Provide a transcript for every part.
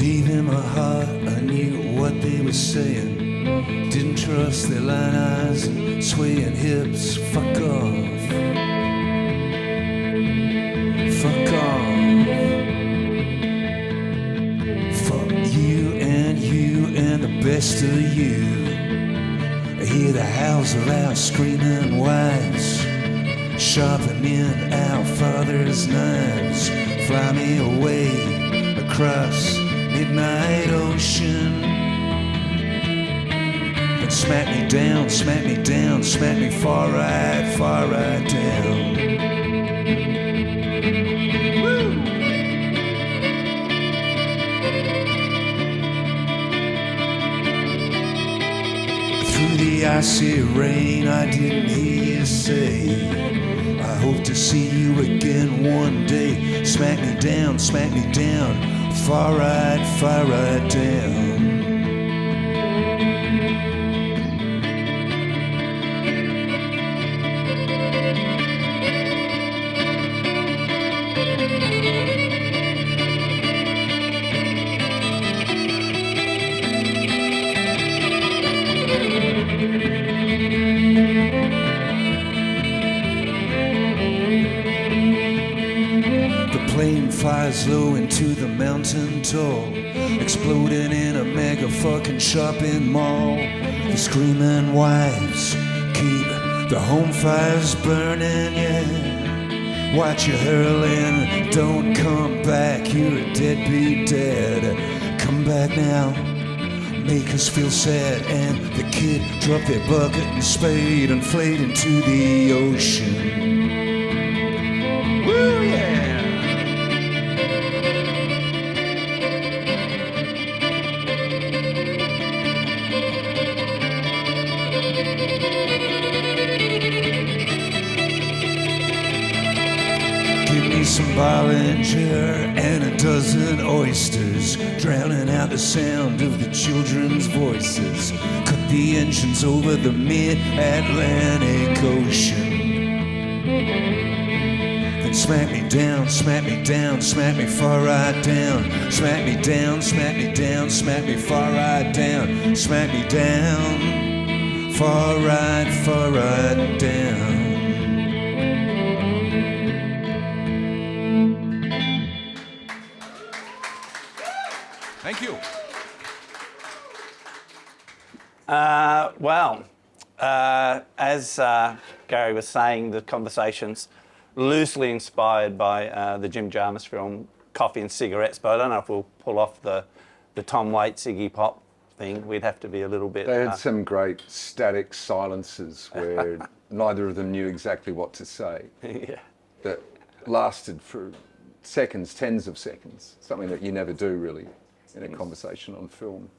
Deep in my heart, I knew what they were saying. Didn't trust their line eyes and swaying hips. Fuck off. Fuck off. Fuck you and the best of you. I hear the howls of our screaming wives, sharpening our father's knives. Fly me away across midnight ocean and smack me down, smack me down, smack me far right down. Woo! Through the icy rain, I didn't hear you say, I hope to see you again one day. Smack me down, far right down. Flies low into the mountain tall, exploding in a mega fucking shopping mall. The screaming wives keep the home fires burning, yeah. Watch you hurling, don't come back, you're a deadbeat dad. Come back now, make us feel sad. And the kid dropped their bucket and spade and flayed into the ocean. Woo, yeah! Some Bollinger and a dozen oysters, drowning out the sound of the children's voices. Cut the engines over the mid-Atlantic Ocean. Then smack me down, smack me far right down. Smack me down, smack me far right down. Smack me down, far right down. Thank you. As Gary was saying, the conversation's loosely inspired by the Jim Jarmusch film Coffee and Cigarettes, but I don't know if we'll pull off the Tom Waits Iggy Pop thing. We'd have to be a little bit... They had some great static silences where neither of them knew exactly what to say. Yeah. That lasted for seconds, tens of seconds, something that you never do really in a conversation on film.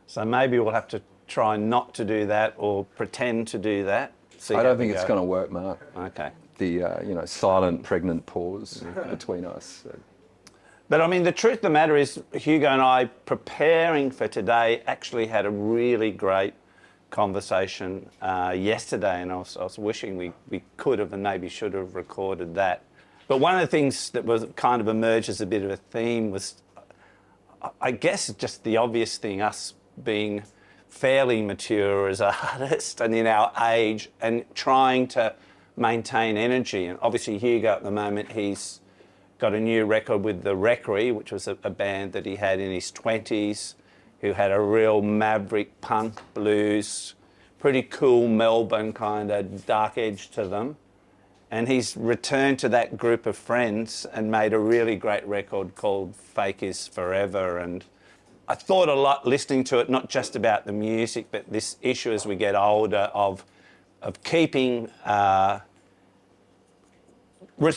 So maybe we'll have to try not to do that or pretend to do that. I don't think it's going to work, Mark. Okay. The silent, pregnant pause between us. So. But I mean, the truth of the matter is, Hugo and I, preparing for today, actually had a really great conversation yesterday, and I was wishing we could have and maybe should have recorded that. But one of the things that was kind of emerged as a bit of a theme was, I guess, just the obvious thing, us being fairly mature as artists and in our age and trying to maintain energy. And obviously Hugo at the moment, he's got a new record with the Wreckery, which was a band that he had in his 20s, who had a real maverick punk blues, pretty cool Melbourne kind of dark edge to them. And he's returned to that group of friends and made a really great record called Fake Is Forever. And I thought a lot listening to it, not just about the music, but this issue as we get older of keeping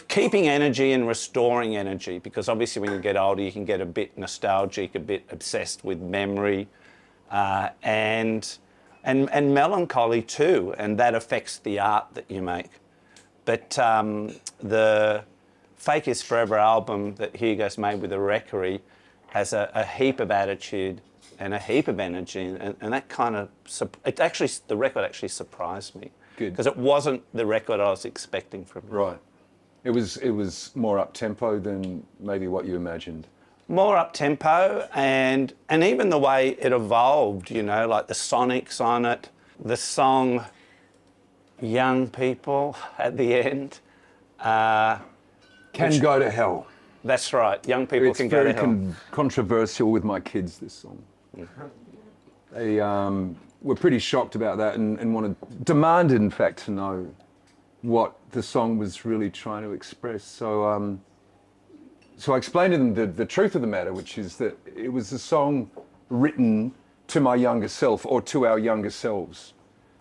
keeping energy and restoring energy, because obviously when you get older you can get a bit nostalgic, a bit obsessed with memory and melancholy too, and that affects the art that you make. But the Fake Is Forever album that Hugo's made with the Wreckery has a heap of attitude and a heap of energy, and that kind of, the record actually surprised me. Good. Because it wasn't the record I was expecting from him. Right. It was more up-tempo than maybe what you imagined. more up tempo, and even the way it evolved, you know, like the sonics on it, the song Young People at the end. Can Go to Hell. That's right, Young People Can Go to Hell. It's very controversial with my kids, this song. They were pretty shocked about that and demanded, in fact, to know what the song was really trying to express. So I explained to them the truth of the matter, which is that it was a song written to my younger self, or to our younger selves.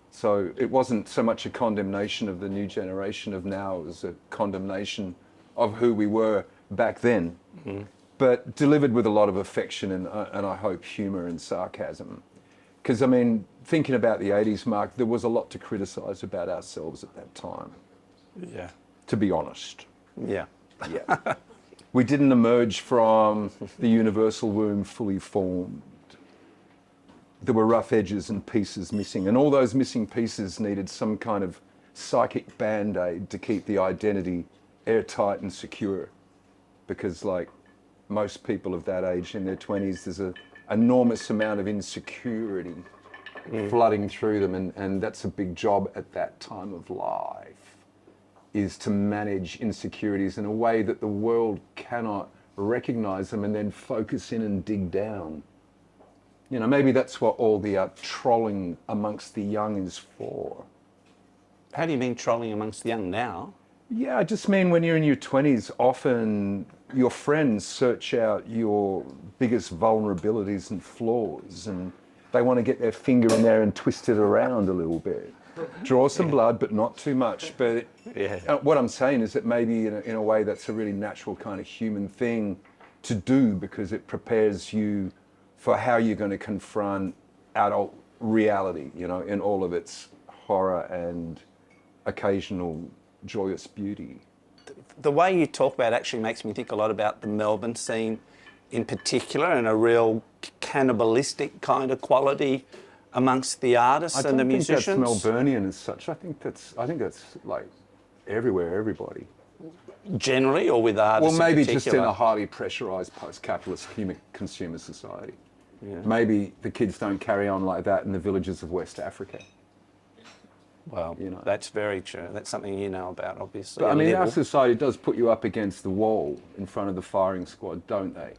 So it wasn't so much a condemnation of the new generation of now, it was a condemnation of who we were back then, but delivered with a lot of affection and I hope humour and sarcasm. Because, I mean, thinking about the 80s, Mark, there was a lot to criticise about ourselves at that time. Yeah. To be honest. Yeah. Yeah. We didn't emerge from the universal womb fully formed. There were rough edges and pieces missing, and all those missing pieces needed some kind of psychic band-aid to keep the identity airtight and secure. Because, like most people of that age in their 20s, there's an enormous amount of insecurity flooding through them, and that's a big job at that time of life, is to manage insecurities in a way that the world cannot recognise them and then focus in and dig down. You know, maybe that's what all the trolling amongst the young is for. How do you mean trolling amongst the young now? Yeah, I just mean when you're in your 20s, often your friends search out your biggest vulnerabilities and flaws, and they want to get their finger in there and twist it around a little bit. Draw some blood, but not too much. But what I'm saying is that maybe in a way that's a really natural kind of human thing to do, because it prepares you for how you're going to confront adult reality, you know, in all of its horror and occasional joyous beauty. The way you talk about it actually makes me think a lot about the Melbourne scene in particular, and a real cannibalistic kind of quality amongst the artists and the musicians. I don't think that's Melburnian as such. I think that's like everywhere, everybody. Generally, or with artists Well, maybe in just particular? in a highly pressurised post-capitalist consumer society. Yeah. Maybe the kids don't carry on like that in the villages of West Africa. Well, you know. that's very true. That's something you know about, obviously. But I mean, our little. society does put you up against the wall in front of the firing squad, don't they?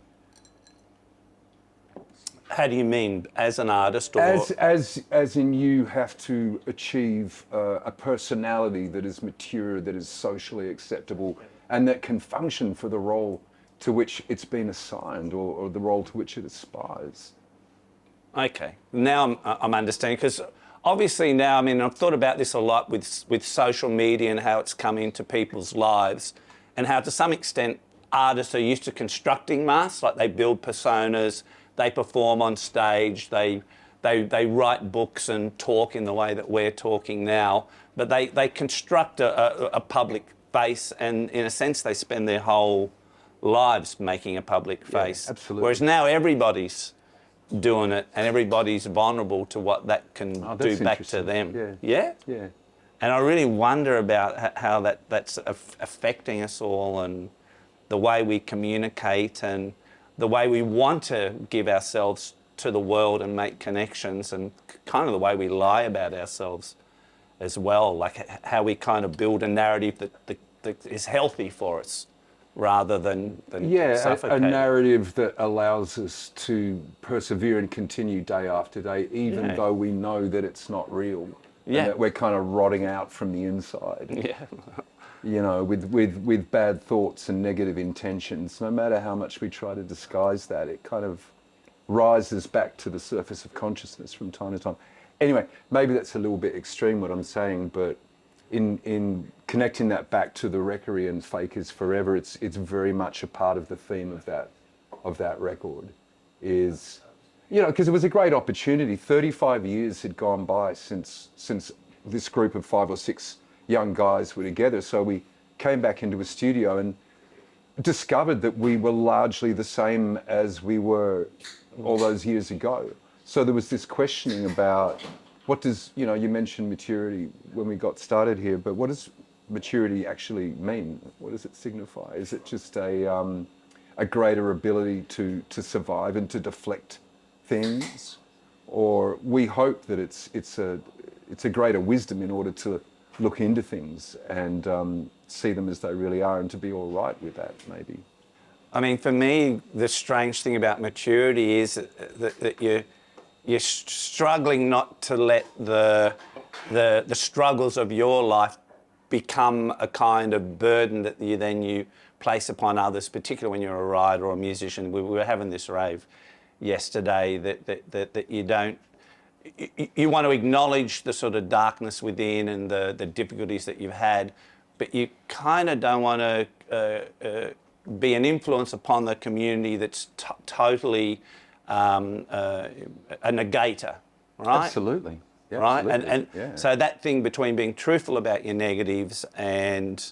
How do you mean, as an artist, or As in you have to achieve a personality that is mature, that is socially acceptable, and that can function for the role to which it's been assigned, or the role to which it aspires. Okay, now I'm understanding, because obviously now, I mean, I've thought about this a lot with social media and how it's come into people's lives, and how to some extent artists are used to constructing masks, like they build personas, they perform on stage, they write books and talk in the way that we're talking now, but they construct a public face, and in a sense they spend their whole lives making a public face. Yeah, absolutely. Whereas now everybody's doing it, and everybody's vulnerable to what that can do back to them. Yeah. Yeah? Yeah. And I really wonder about how that's affecting us all, and the way we communicate, and the way we want to give ourselves to the world and make connections, and kind of the way we lie about ourselves as well, like how we kind of build a narrative that is healthy for us rather than suffocate. A narrative that allows us to persevere and continue day after day, even though we know that it's not real, and that we're kind of rotting out from the inside. Yeah. You know, with bad thoughts and negative intentions. No matter how much we try to disguise that, it kind of rises back to the surface of consciousness from time to time. Anyway, maybe that's a little bit extreme what I'm saying, but in connecting that back to the Wreckery and Fake Is Forever, it's very much a part of the theme of that record. Is, you know, because it was a great opportunity. 35 years had gone by since this group of 5 or 6 young guys were together, so we came back into a studio and discovered that we were largely the same as we were all those years ago. So there was this questioning about what does, you know, you mentioned maturity when we got started here, but what does maturity actually mean? What does it signify? Is it just a a greater ability to survive and to deflect things, or we hope that it's a greater wisdom in order to look into things and see them as they really are, and to be all right with that, maybe. I mean, for me, the strange thing about maturity is that you're struggling not to let the struggles of your life become a kind of burden that you place upon others, particularly when you're a writer or a musician. We were having this rave yesterday that you don't. You want to acknowledge the sort of darkness within and the difficulties that you've had, but you kind of don't want to be an influence upon the community that's totally a negator, right? Absolutely. Yeah, right? absolutely. And so that thing between being truthful about your negatives and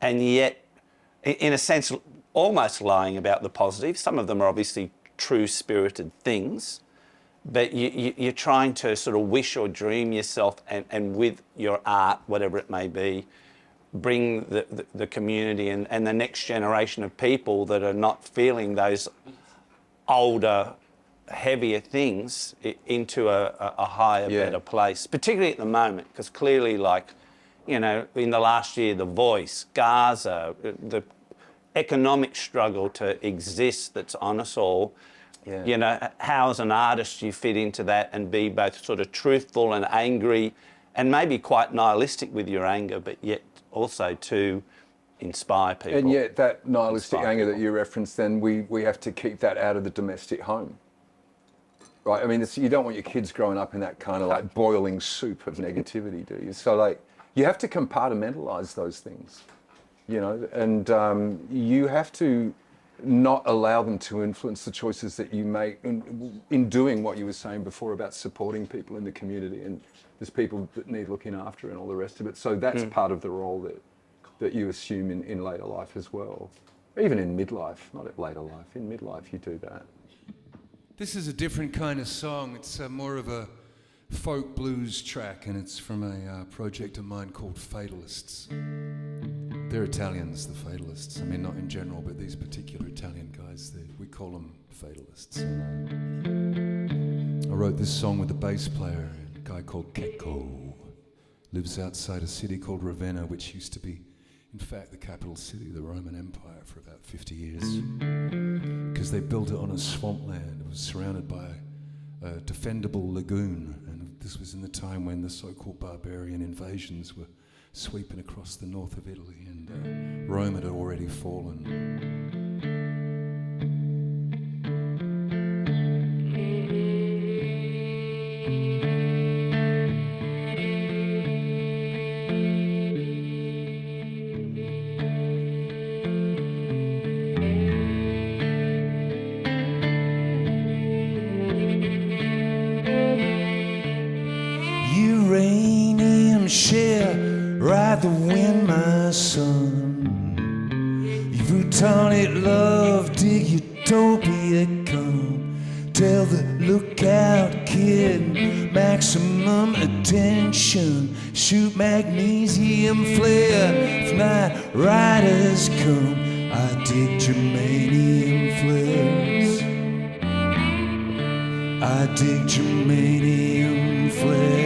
yet, in a sense, almost lying about the positives. Some of them are obviously true-spirited things, but you're trying to sort of wish or dream yourself, and with your art, whatever it may be, bring the community and the next generation of people that are not feeling those older, heavier things into a higher, better place, particularly at the moment, because clearly, like, you know, in the last year, The Voice, Gaza, the economic struggle to exist that's on us all. Yeah. You know, how as an artist you fit into that and be both sort of truthful and angry and maybe quite nihilistic with your anger, but yet also to inspire people. And yet that nihilistic anger that you referenced, then we have to keep that out of the domestic home. Right? I mean, you don't want your kids growing up in that kind of like boiling soup of negativity, do you? So like, you have to compartmentalize those things, you know, and you have to not allow them to influence the choices that you make in doing what you were saying before about supporting people in the community, and there's people that need looking after and all the rest of it. So that's part of the role that you assume in later life as well. Even in midlife, not at later life, in midlife you do that. This is a different kind of song. It's more of a folk blues track, and it's from a project of mine called Fatalists. They're Italians, the Fatalists. I mean, not in general, but these particular Italian guys, we call them Fatalists. I wrote this song with a bass player, a guy called Checco. Lives outside a city called Ravenna, which used to be, in fact, the capital city of the Roman Empire for about 50 years. Because they built it on a swampland. It was surrounded by a defendable lagoon, and this was in the time when the so-called barbarian invasions were sweeping across the north of Italy, and Rome had already fallen. Uranium share, ride the wind, my son. You plutonic love, dig utopia, come. Tell the lookout kid, maximum attention. Shoot magnesium flare, if night riders come. I dig germanium flares. I dig germanium flares.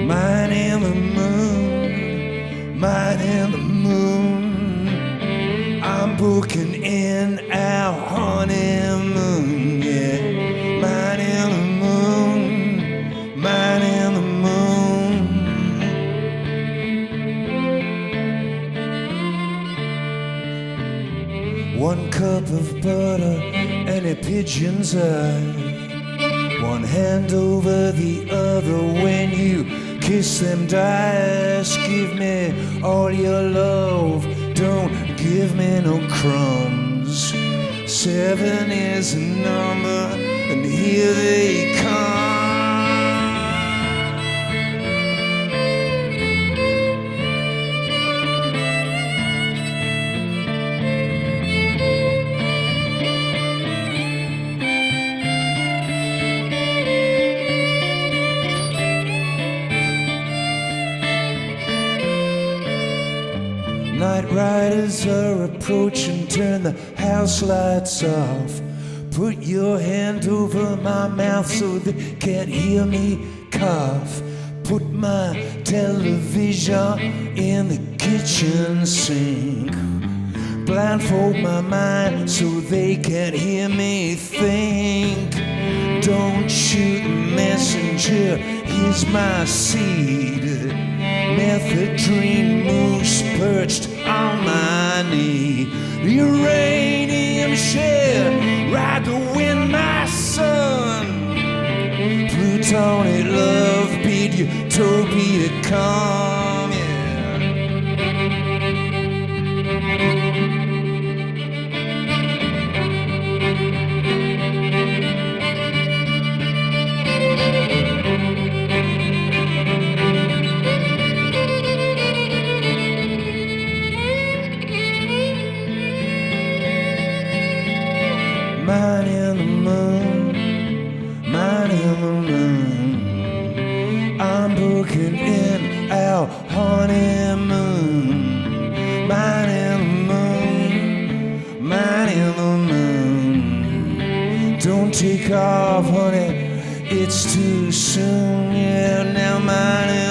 Mine in the moon, mine in the moon. I'm booking in our honeymoon, yeah. Mine in the moon, mine in the moon. One cup of butter and a pigeon's eye. One hand over the other when you kiss them dice. Give me all your love, don't give me no crumbs. 7 is a number, and here they come. riders are approaching, turn the house lights off. Put your hand over my mouth so they can't hear me cough. Put my television in the kitchen sink. Blindfold my mind so they can't hear me think. Don't shoot the messenger, here's my seed. Methadone moose perched on my knee. Uranium shell, ride the wind, my son. Plutonic love beat utopia come, yeah. Man in the moon, man in the moon. I'm booking in our honeymoon. Man in the moon, man in the moon. Don't take off, honey, it's too soon. Yeah, now man in